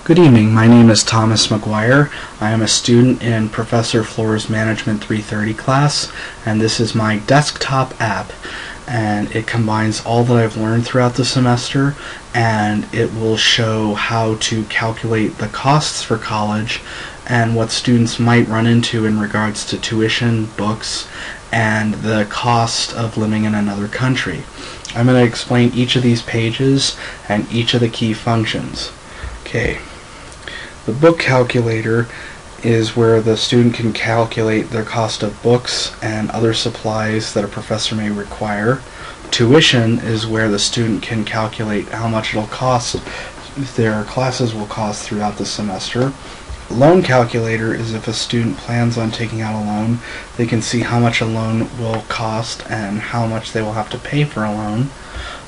Good evening, my name is Thomas McGuire. I am a student in Professor Floor's Management 330 class, and this is my desktop app, and it combines all that I've learned throughout the semester, and it will show how to calculate the costs for college and what students might run into in regards to tuition, books, and the cost of living in another country. I'm going to explain each of these pages and each of the key functions. Okay, the book calculator is where the student can calculate their cost of books and other supplies that a professor may require. Tuition is where the student can calculate how much it'll cost, their classes will cost throughout the semester. Loan calculator is if a student plans on taking out a loan, they can see how much a loan will cost and how much they will have to pay for a loan.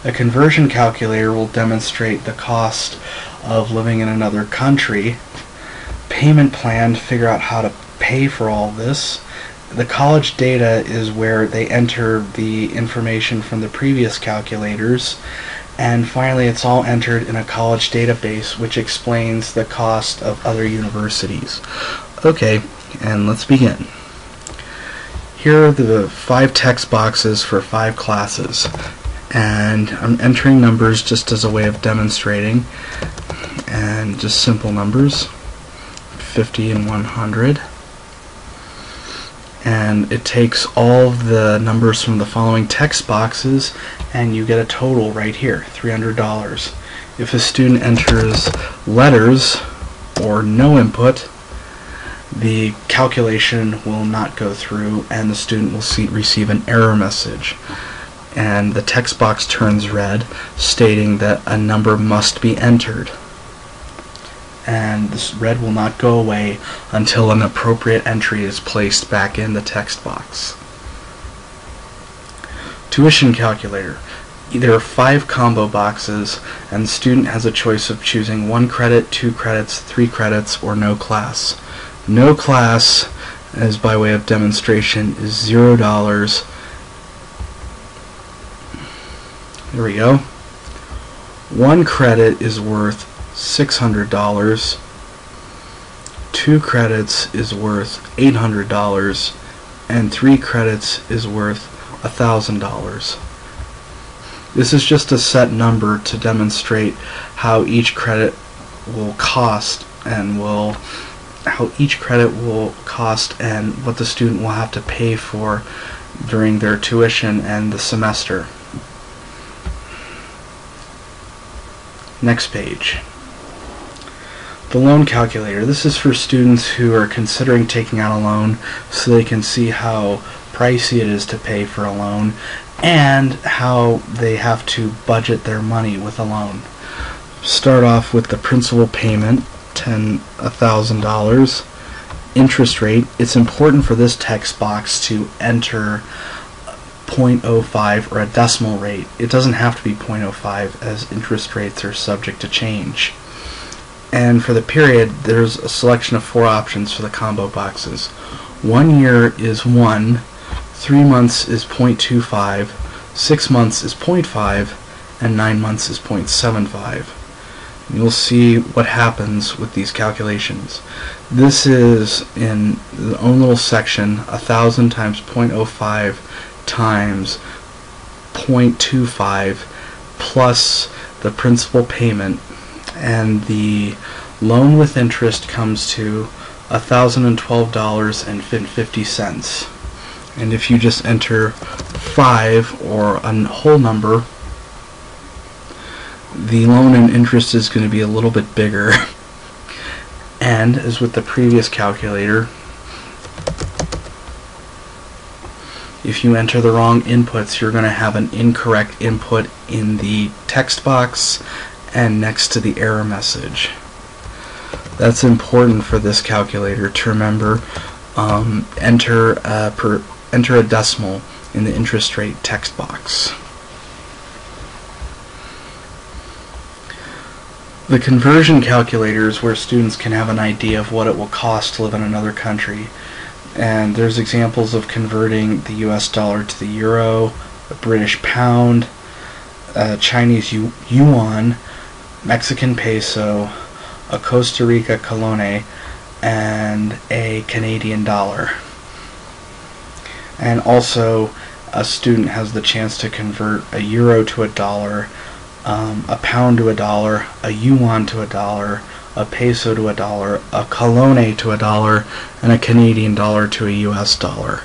A conversion calculator will demonstrate the cost of living in another country. Payment plan to figure out how to pay for all this. The college data is where they enter the information from the previous calculators. And finally, it's all entered in a college database which explains the cost of other universities. Okay, and let's begin. Here are the 5 text boxes for 5 classes, and I'm entering numbers just as a way of demonstrating, and just simple numbers, 50 and 100. And it takes all of the numbers from the following text boxes and you get a total right here, $300. If a student enters letters or no input, the calculation will not go through and the student will receive an error message. And the text box turns red, stating that a number must be entered. And this red will not go away until an appropriate entry is placed back in the text box. Tuition calculator. There are 5 combo boxes, and the student has a choice of choosing 1 credit, 2 credits, 3 credits, or no class. No class, as by way of demonstration, is $0. There we go. 1 credit is worth $600, 2 credits is worth $800, and 3 credits is worth $1,000. This is just a set number to demonstrate how each credit will cost and what the student will have to pay for during their tuition and the semester. Next page. The loan calculator. This is for students who are considering taking out a loan so they can see how pricey it is to pay for a loan and how they have to budget their money with a loan. Start off with the principal payment, $1,000. Interest rate. It's important for this text box to enter 0.05 or a decimal rate. It doesn't have to be 0.05 as interest rates are subject to change. And for the period, there's a selection of 4 options for the combo boxes. 1 year is 1, 3 months is 0.25, 6 months is 0.5, and 9 months is 0.75. And you'll see what happens with these calculations. This is in the own little section, 1,000 times 0.05 times 0.25 plus the principal payment, and the loan with interest comes to $1,012.50. And if you just enter 5 or a whole number, the loan and interest is going to be a little bit bigger. And as with the previous calculator, if you enter the wrong inputs, you're going to have an incorrect input in the text box and next to the error message. That's important for this calculator to remember. Enter a decimal in the interest rate text box. The conversion calculator is where students can have an idea of what it will cost to live in another country. And there's examples of converting the US dollar to the euro, the British pound, Chinese yuan, Mexican peso, a Costa Rica colone, and a Canadian dollar. And also, a student has the chance to convert a euro to a dollar, a pound to a dollar, a yuan to a dollar, a peso to a dollar, a colone to a dollar, and a Canadian dollar to a US dollar.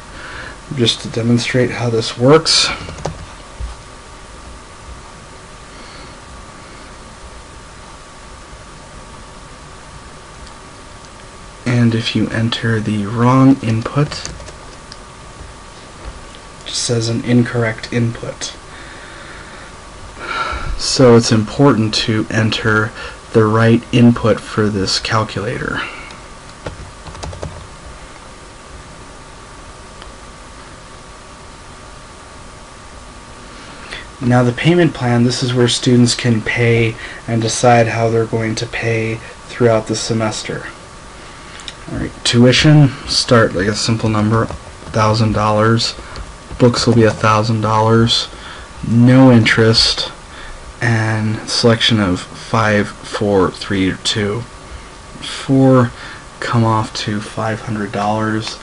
Just to demonstrate how this works, and if you enter the wrong input, it says an incorrect input. So it's important to enter the right input for this calculator. Now the payment plan, this is where students can pay and decide how they're going to pay throughout the semester. Alright, tuition, start like a simple number, $1,000. Books will be $1,000. No interest, and selection of 5, 4, 3, or 2. 4 come off to $500.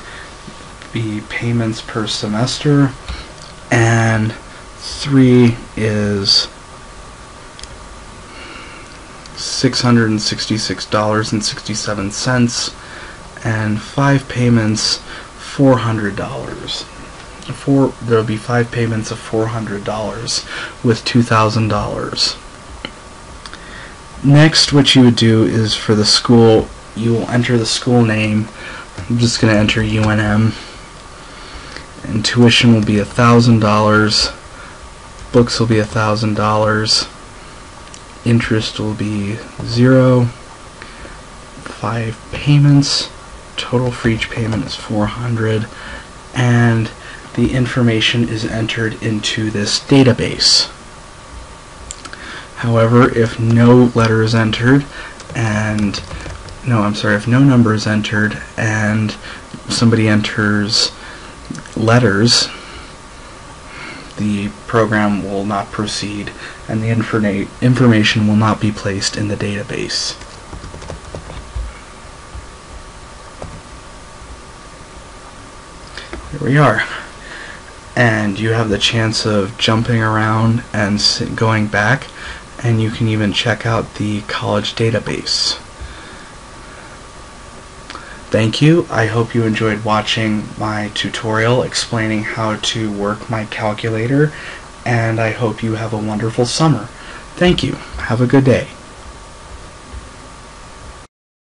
Be payments per semester, and 3 is $666.67, and 5 payments $400. There will be 5 payments of $400 with $2,000. Next, what you would do is for the school, you will enter the school name. I'm just going to enter UNM, and tuition will be $1,000. Books will be $1,000. Interest will be 0. 5 payments. Total for each payment is $400, and the information is entered into this database. However, if no letter is entered, and if no number is entered and somebody enters letters, the program will not proceed and the information will not be placed in the database. Here we are. And you have the chance of jumping around and going back, and you can even check out the college database. Thank you. I hope you enjoyed watching my tutorial explaining how to work my calculator, and I hope you have a wonderful summer. Thank you. Have a good day.